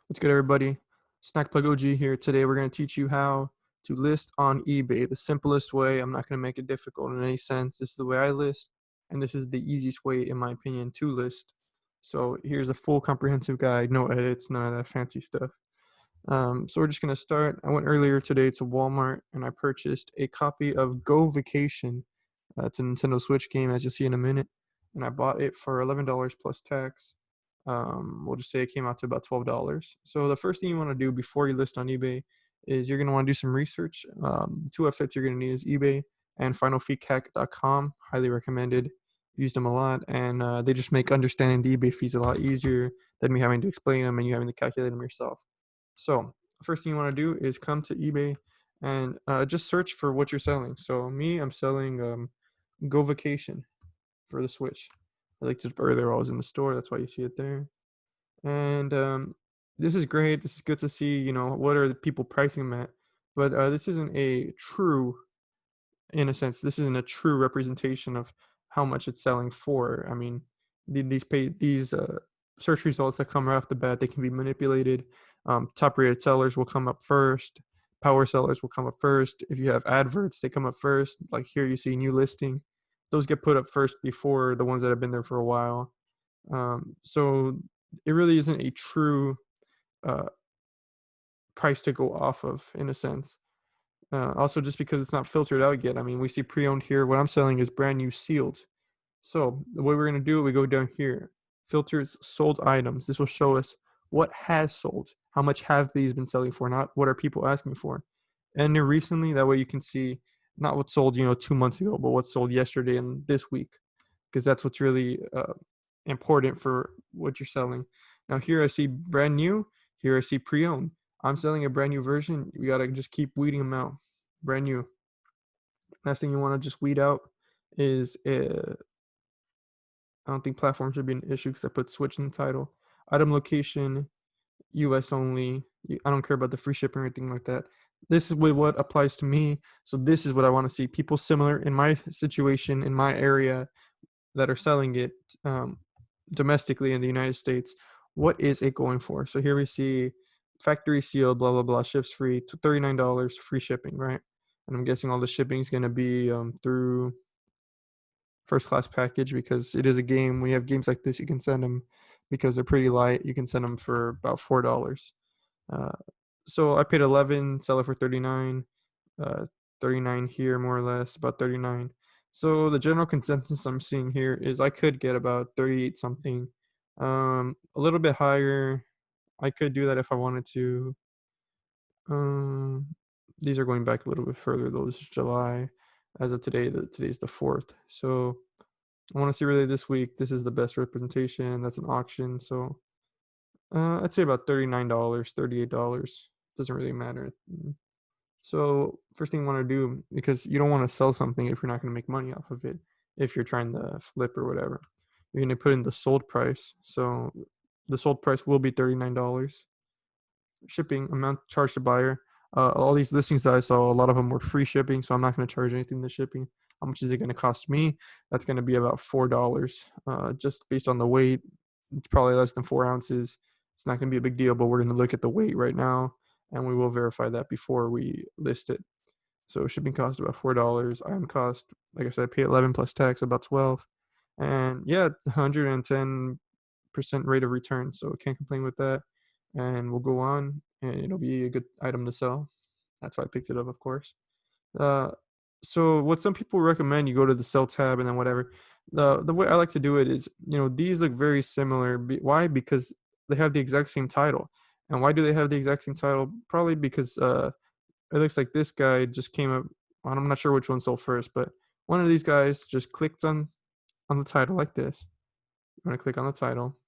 What's good, everybody? Snackplugog here. Today, we're going to teach you how to list on eBay the simplest way. I'm not going to make it difficult in any sense. This is the way I list, and this is the easiest way, in my opinion, to list. So here's a full comprehensive guide, no edits, none of that fancy stuff. So we're just going to start. I went earlier today to Walmart, and I purchased a copy of Go Vacation. It's a Nintendo Switch game, as you'll see in a minute, and I bought it for $11 plus tax. We'll just say it came out to about $12. So the first thing you want to do before you list on eBay is you're going to want to do some research. The two websites you're going to need is eBay and finalfeecac.com. Highly recommended. Used them a lot, and they just make understanding the eBay fees a lot easier than me having to explain them and you having to calculate them yourself. So first thing you want to do is come to eBay and just search for what you're selling. So me, I'm selling Go Vacation for the Switch. I looked it up earlier. I was in the store. That's why you see it there. And this is great. This is good to see. What are the people pricing them at? But this isn't a true, in a sense, this isn't a true representation of how much it's selling for. I mean, these search results that come right off the bat, they can be manipulated. Top rated sellers will come up first. Power sellers will come up first. If you have adverts, they come up first. Like here, you see new listing. Those get put up first before the ones that have been there for a while. So it really isn't a true uh, price to go off of, in a sense. Also, just because it's not filtered out yet. I mean, we see pre-owned here. What I'm selling is brand new sealed. So the way we're going to do it, we go down here, filters sold items. This will show us what has sold, how much have these been selling for, not what are people asking for. And new recently, that way you can see not what sold 2 months ago, but what sold yesterday and this week, because that's what's really important for what you're selling. Now here I see brand new, here I see pre-owned. I'm selling a brand new version. We got to just keep weeding them out. Brand new. Last thing you want to just weed out is I don't think platform should be an issue because I put Switch in the title. Item location, US only. I don't care about the free shipping or anything like that. This is what applies to me. So this is what I want to see. People similar in my situation, in my area, that are selling it domestically in the United States. What is it going for? So here we see factory sealed, blah, blah, blah, ships free, $39, free shipping, right? And I'm guessing all the shipping is going to be through first class package because it is a game. When you have games like this, you can send them because they're pretty light. You can send them for about $4. So I paid 11, sell it for 39, 39 here more or less, about 39. So the general consensus I'm seeing here is I could get about 38 something, a little bit higher. I could do that if I wanted to. These are going back a little bit further though. This is July. As of today, today's the 4th. So I want to see really this week. This is the best representation. That's an auction. So I'd say about $39, $38. Doesn't really matter. So first thing you want to do, because you don't want to sell something if you're not going to make money off of it, if you're trying to flip or whatever, you're going to put in the sold price. So the sold price will be $39. Shipping amount charged to buyer. All these listings that I saw, a lot of them were free shipping, so I'm not going to charge anything to shipping. How much is it going to cost me? That's going to be about $4, just based on the weight. It's probably less than 4 ounces. It's not going to be a big deal, but we're going to look at the weight right now, and we will verify that before we list it. So shipping cost about $4. Item cost, like I said, I pay 11 plus tax, about 12. And yeah, it's 110% rate of return, so can't complain with that. And we'll go on, and it'll be a good item to sell. That's why I picked it up, of course. Uh, so what some people recommend, you go to the sell tab and then whatever. The way I like to do it is, these look very similar. Why? Because they have the exact same title. And why do they have the exact same title? Probably because it looks like this guy just came up. I'm not sure which one sold first, but one of these guys just clicked on the title like this. You want to click on the title,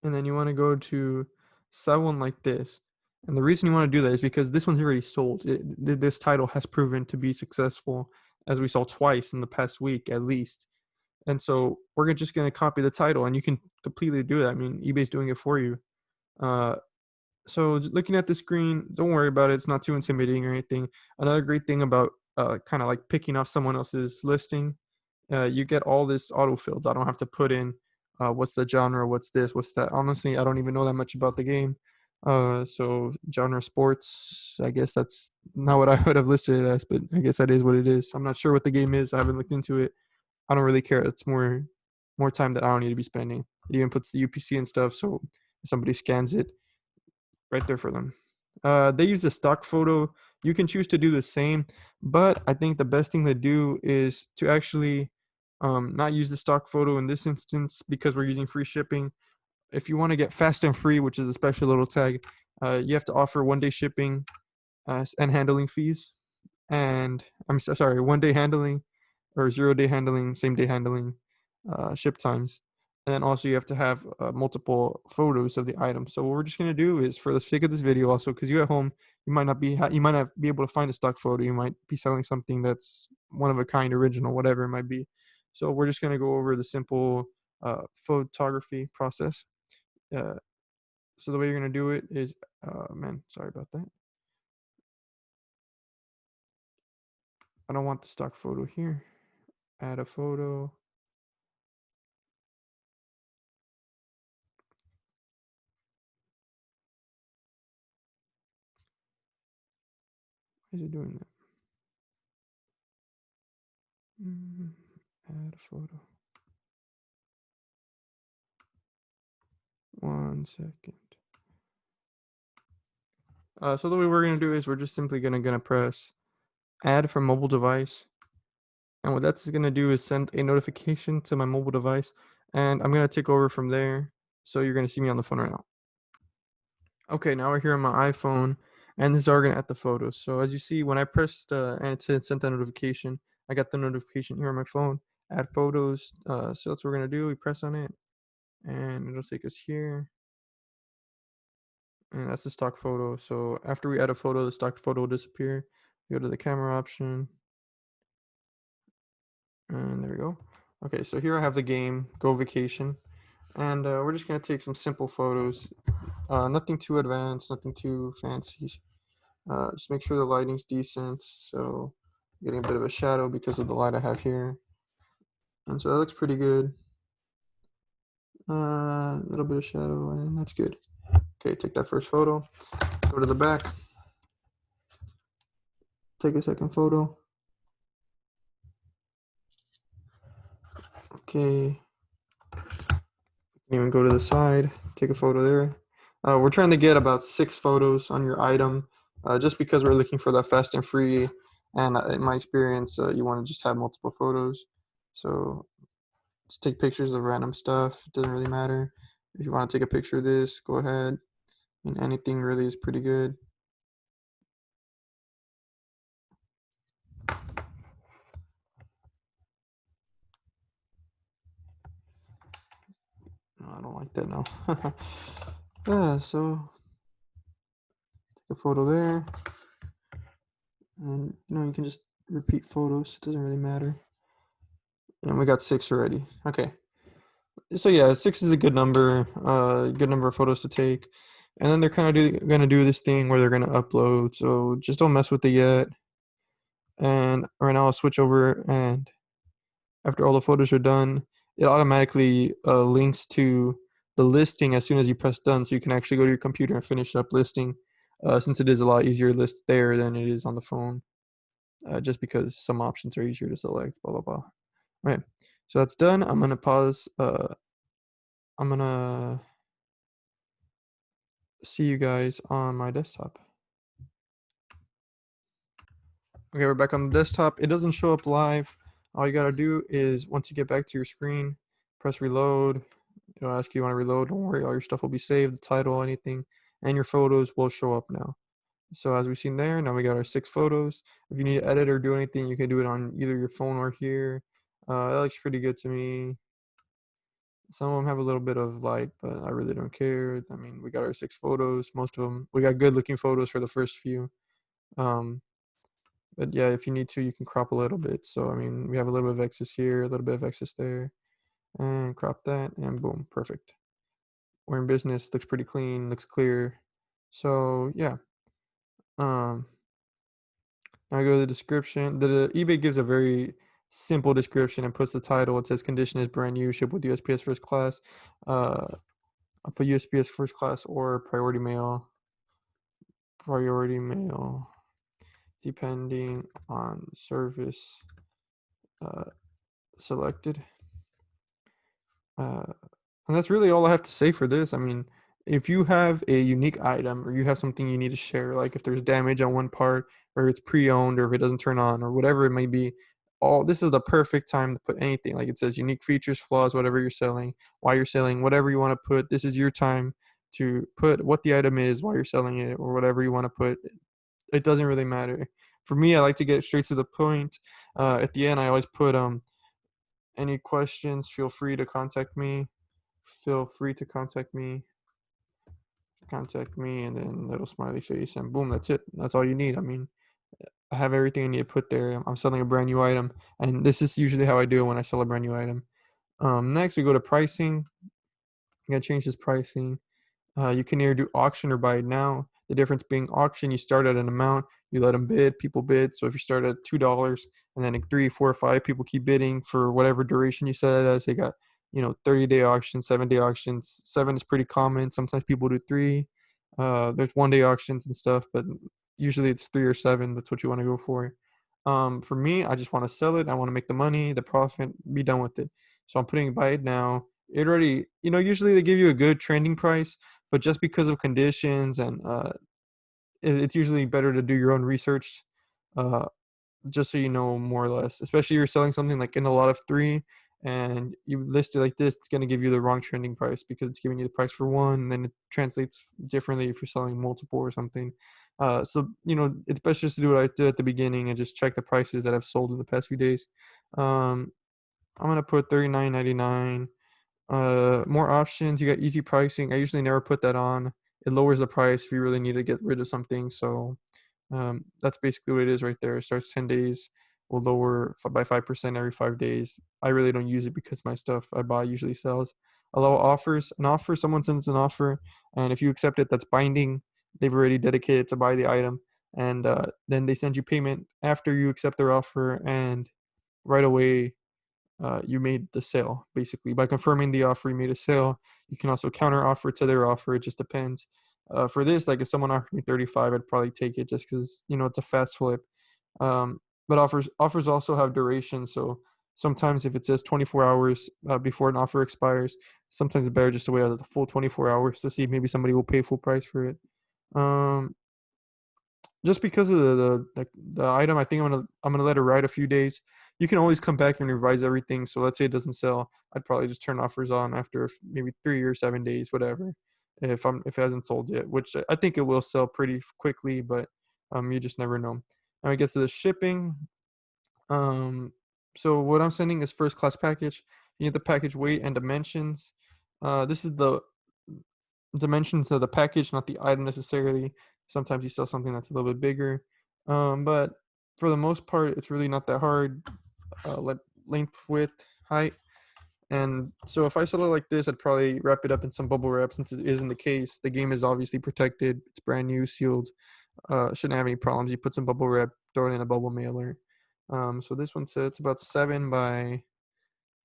and then you want to go to sell one like this. And the reason you want to do that is because this one's already sold. This title has proven to be successful, as we saw twice in the past week at least. And so we're just going to copy the title, and you can completely do that. I mean, eBay's doing it for you. So looking at the screen, don't worry about it. It's not too intimidating or anything. Another great thing about kind of like picking off someone else's listing, you get all this autofilled. I don't have to put in what's the genre, what's this, what's that. Honestly, I don't even know that much about the game. So genre sports, I guess that's not what I would have listed it as, but I guess that is what it is. I'm not sure what the game is. I haven't looked into it. I don't really care. It's more time that I don't need to be spending. It even puts the UPC and stuff, so if somebody scans it, right there for them. They use the stock photo. You can choose to do the same, but I think the best thing to do is to actually not use the stock photo in this instance because we're using free shipping. If you want to get fast and free, which is a special little tag, you have to offer 1 day shipping and handling fees. And I'm sorry, 1 day handling or 0 day handling, same day handling, ship times. And then also you have to have multiple photos of the item. So what we're just gonna do is, for the sake of this video, also because you at home, you might not be able to find a stock photo. You might be selling something that's one of a kind, original, whatever it might be. So we're just gonna go over the simple photography process. Uh, so the way you're gonna do it is, man, sorry about that. I don't want the stock photo here. Add a photo. Why is it doing that? Add a photo. 1 second. So the way we're gonna do is we're just simply gonna press add from mobile device, and what that's gonna do is send a notification to my mobile device, and I'm gonna take over from there. So you're gonna see me on the phone right now. Okay, now we're here on my iPhone, and this is already gonna add the photos. So as you see, when I pressed and it said sent that notification, I got the notification here on my phone. Add photos. So that's what we're gonna do. We press on it, and it'll take us here. And that's the stock photo. So after we add a photo, the stock photo will disappear. Go to the camera option, and there we go. Okay, so here I have the game, Go Vacation, and we're just gonna take some simple photos. Nothing too advanced, nothing too fancy. Just make sure the lighting's decent. So getting a bit of a shadow because of the light I have here. And so that looks pretty good. A little bit of shadow, and that's good. Okay, take that first photo. Go to the back. Take a second photo. Okay. Even go to the side, take a photo there. We're trying to get about 6 photos on your item, just because we're looking for that fast and free. And in my experience, you want to just have multiple photos. So just take pictures of random stuff. It doesn't really matter. If you want to take a picture of this, go ahead. I mean, anything really is pretty good. No, I don't like that now. Yeah, so take a photo there. And you can just repeat photos. It doesn't really matter. And we got 6 already. Okay. So yeah, 6 is a good number of photos to take. And then they're kind of gonna do this thing where they're gonna upload. So just don't mess with it yet. And right now I'll switch over, and after all the photos are done, it automatically links to the listing as soon as you press done. So you can actually go to your computer and finish up listing, since it is a lot easier to list there than it is on the phone. Just because some options are easier to select, blah blah blah. All right, so that's done. I'm gonna pause. I'm gonna see you guys on my desktop. Okay, we're back on the desktop. It doesn't show up live. All you gotta do is, once you get back to your screen, press reload. It'll ask you want to reload. Don't worry, all your stuff will be saved, the title, anything, and your photos will show up now. So as we've seen there, now we got our 6 photos. If you need to edit or do anything, you can do it on either your phone or here. That looks pretty good to me. Some of them have a little bit of light, but I really don't care. I mean, we got our 6 photos. Most of them, we got good looking photos for the first few. But yeah, if you need to, you can crop a little bit. So, I mean, we have a little bit of excess here, a little bit of excess there, and crop that, and boom, perfect. We're in business, looks pretty clean, looks clear. So, yeah. Um, Now I go to the description. The eBay gives a very simple description and puts the title. It says condition is brand new, shipped with USPS first class. I'll put USPS first class or priority mail. priority mail depending on service selected. And that's really all I have to say for this. I mean, if you have a unique item or you have something you need to share, like if there's damage on one part or it's pre-owned or if it doesn't turn on or whatever it may be, all this is the perfect time to put anything. Like it says unique features, flaws, whatever you're selling, why you're selling, whatever you want to put. This is your time to put what the item is, why you're selling it, or whatever you want to put. It doesn't really matter. For me, I like to get straight to the point. At the end, I always put any questions, feel free to contact me. Feel free to contact me, and then little smiley face, and boom, that's it. That's all you need. I mean, I have everything I need to put there. I'm selling a brand new item, and this is usually how I do it when I sell a brand new item. Next, we go to pricing. You gotta change this pricing. You can either do auction or buy it now. The difference being auction, you start at an amount, you let them bid, people bid. So if you start at $2 and then 3, 4, 5 people keep bidding for whatever duration you set it as, they got 30-day auctions, 7-day auctions. 7 is pretty common. Sometimes people do 3. There's 1-day auctions and stuff, but usually it's 3 or 7. That's what you want to go for. For me, I just want to sell it. I want to make the money, the profit, be done with it. So I'm putting buy it now. It already, usually they give you a good trending price, but just because of conditions and it's usually better to do your own research, uh, just so you know more or less. Especially you're selling something like in a lot of 3, and you list it like this, it's going to give you the wrong trending price because it's giving you the price for one, and then it translates differently if you're selling multiple or something. So it's best just to do what I did at the beginning and just check the prices that I've sold in the past few days. Um, I'm gonna put 39.99. More options. You got easy pricing. I usually never put that on. It lowers the price if you really need to get rid of something. So that's basically what it is right there. It starts 10 days. Will lower by 5% every 5 days. I really don't use it because my stuff I buy usually sells. Allow offers. An offer. Someone sends an offer, and if you accept it, that's binding. They've already dedicated to buy the item, and then they send you payment after you accept their offer, and right away you made the sale. Basically, by confirming the offer, you made a sale. You can also counter offer to their offer. It just depends. For this, like if someone offered me 35, I'd probably take it just because it's a fast flip. But offers also have duration, so sometimes if it says 24 hours before an offer expires, sometimes it's better just to wait out the full 24 hours to see if maybe somebody will pay full price for it. Um, just because of the item, I think I'm gonna let it ride a few days. You can always come back and revise everything. So let's say it doesn't sell, I'd probably just turn offers on after maybe 3 or 7 days, whatever. If it hasn't sold yet, which I think it will sell pretty quickly, but you just never know. Now we get to the shipping. Um, so what I'm sending is first class package. You need the package weight and dimensions. This is the dimensions of the package, not the item necessarily. Sometimes you sell something that's a little bit bigger, but for the most part, it's really not that hard. Like length, width, height, and so if I sell it like this, I'd probably wrap it up in some bubble wrap since it isn't the case. The game is obviously protected. It's brand new, sealed. Shouldn't have any problems. You put some bubble wrap, throw it in a bubble mailer. So this one says it's about 7 by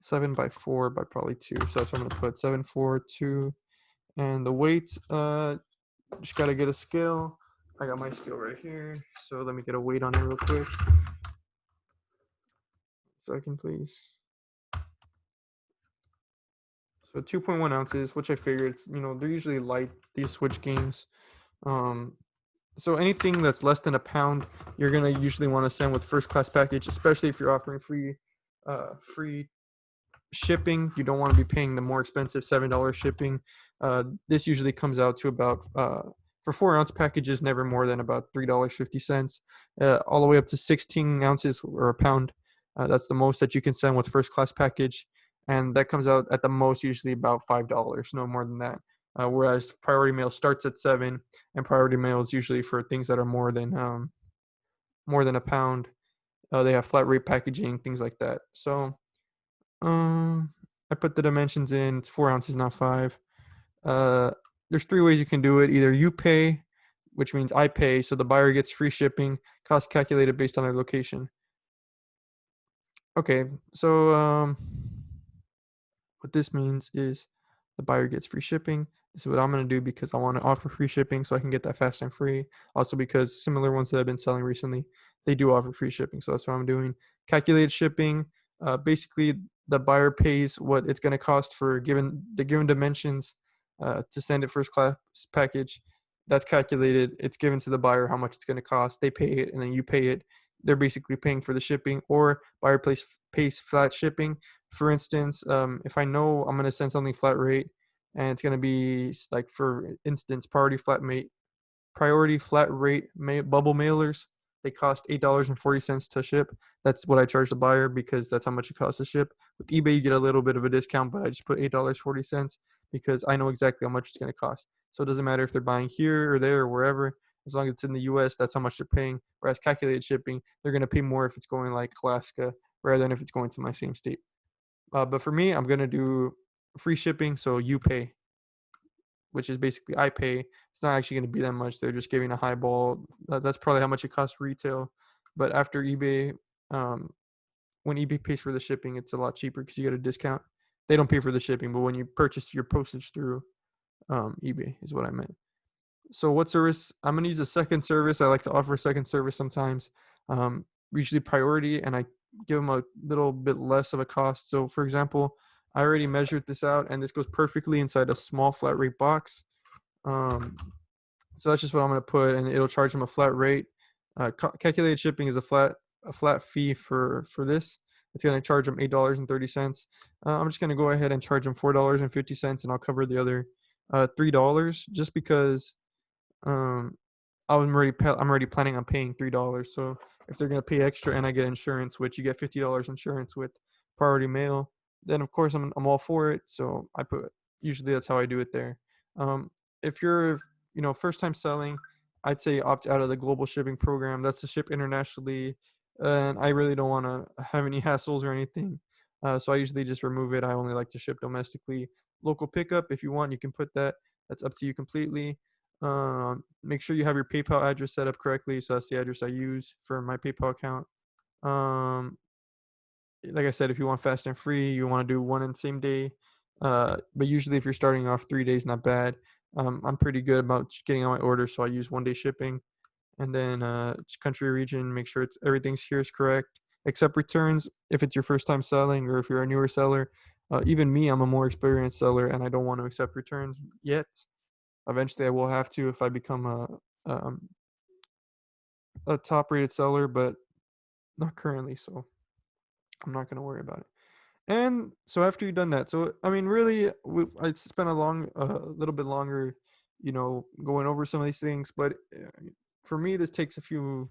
4 by probably 2. So that's what I'm gonna put 7, 4, 2. And the weight, just gotta get a scale. I got my scale right here. So let me get a weight on it real quick. Second, please. So 2.1 ounces, which I figure it's they're usually light, these Switch games. Um, so anything that's less than a pound, you're gonna usually want to send with first class package, especially if you're offering free shipping. You don't want to be paying the more expensive $7 shipping. This usually comes out to about for 4-ounce packages, never more than about $3.50, all the way up to 16 ounces or a pound. That's the most that you can send with first class package, and that comes out at the most usually about $5, no more than that. Whereas priority mail starts at 7, and priority mail is usually for things that are more than a pound. They have flat rate packaging, things like that. So I put the dimensions in. It's 4 ounces, not 5. Uh, there's 3 ways you can do it. Either you pay, which means I pay, so the buyer gets free shipping, cost calculated based on their location. Okay, so what this means is the buyer gets free shipping. This is what I'm gonna do because I want to offer free shipping so I can get that fast and free. Also because similar ones that I've been selling recently, they do offer free shipping. So that's what I'm doing. Calculated shipping. Basically, the buyer pays what it's gonna cost for given the given dimensions to send it first class package. That's calculated. It's given to the buyer how much it's gonna cost. They pay it, and then you pay it. They're basically paying for the shipping, or buyer pays flat shipping. For instance, if I know I'm gonna send something flat rate and it's going to be like, for instance, priority flat rate bubble mailers. They cost $8.40 to ship. That's what I charge the buyer because that's how much it costs to ship. With eBay, you get a little bit of a discount, but I just put $8.40 because I know exactly how much it's going to cost. So it doesn't matter if they're buying here or there or wherever. As long as it's in the US, that's how much they're paying. Whereas calculated shipping, they're going to pay more if it's going like Alaska rather than if it's going to my same state. But for me, I'm going to do free shipping, so you pay, which is basically I pay. It's not actually going to be that much. They're just giving a high ball. That's probably how much it costs retail. But after eBay, um, when eBay pays for the shipping, it's a lot cheaper because you get a discount. They don't pay for the shipping, but when you purchase your postage through eBay, is what I meant. So what service? I'm going to use a second service. I like to offer a second service sometimes, usually priority, and I give them a little bit less of a cost. So for example, I already measured this out, and this goes perfectly inside a small flat rate box. Um, so that's just what I'm going to put, and it'll charge them a flat rate. Calculated shipping is a flat fee for this. It's going to charge them $8.30. I'm just going to go ahead and charge them $4.50, and I'll cover the other $3 just because um, I'm already planning on paying $3. So if they're gonna pay extra and I get insurance, which you get $50 insurance with priority mail, then of course I'm all for it. So I put usually that's how I do it there. Um, if you're first time selling, I'd say opt out of the global shipping program. That's to ship internationally, and I really don't want to have any hassles or anything. So I usually just remove it. I only like to ship domestically. Local pickup, if you want, you can put that. That's up to you completely. Make sure you have your PayPal address set up correctly. So that's the address I use for my PayPal account. Um, like I said, if you want fast and free, you want to do one and same day. But usually, if you're starting off 3 days, not bad. I'm pretty good about getting on my order, so I use 1 day shipping. And then country region, make sure everything's here is correct. Accept returns if it's your first time selling or if you're a newer seller. Even me, I'm a more experienced seller, and I don't want to accept returns yet. Eventually, I will have to if I become a top rated seller, but not currently. So I'm not gonna worry about it. And so after you've done that, so I mean, really, I spent a little bit longer, going over some of these things. But for me, this takes a few,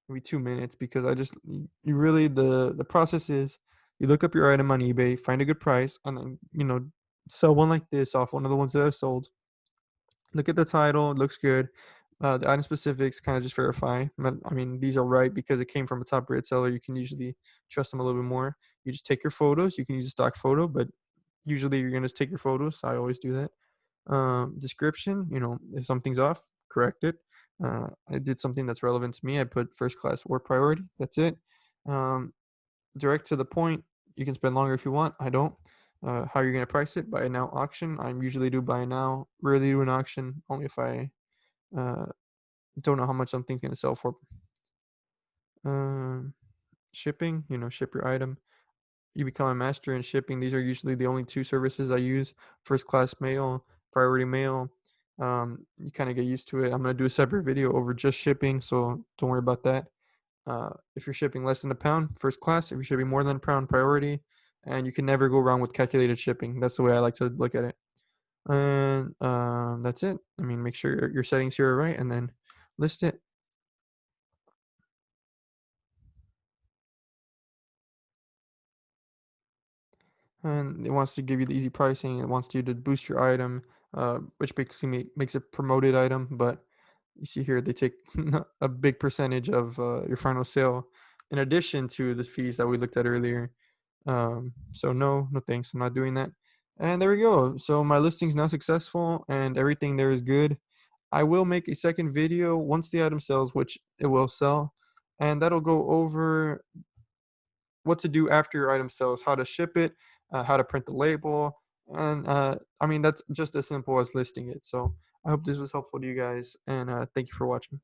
maybe 2 minutes because you really the process is you look up your item on eBay, find a good price, and then sell one like this off one of the ones that I've sold. Look at the title, it looks good. The item specifics kind of just verify. I mean, these are right because it came from a top rated seller. You can usually trust them a little bit more. You just take your photos. You can use a stock photo, but usually you're gonna just take your photos. I always do that. Description, if something's off, correct it. I did something that's relevant to me. I put first class or priority. That's it. Um, Direct to the point. You can spend longer if you want. I don't. How are you gonna price it? Buy now auction. I usually do buy now. Rarely do an auction. Only if I uh, don't know how much something's gonna sell for. Um, Shipping. Ship your item. You become a master in shipping. These are usually the only two services I use: first class mail, priority mail. You kind of get used to it. I'm gonna do a separate video over just shipping, so don't worry about that. If you're shipping less than a pound, first class. If you're shipping more than a pound, priority. And you can never go wrong with calculated shipping. That's the way I like to look at it. And that's it. I mean, make sure your settings here are right, and then list it. And it wants to give you the easy pricing. It wants you to boost your item, which basically makes it promoted item. But you see here, they take a big percentage of your final sale, in addition to the fees that we looked at earlier. So no thanks. I'm not doing that. And there we go. So my listing's now successful, and everything there is good. I will make a second video once the item sells, which it will sell, and that'll go over what to do after your item sells, how to ship it, how to print the label, And I mean, that's just as simple as listing it. So I hope this was helpful to you guys, and thank you for watching.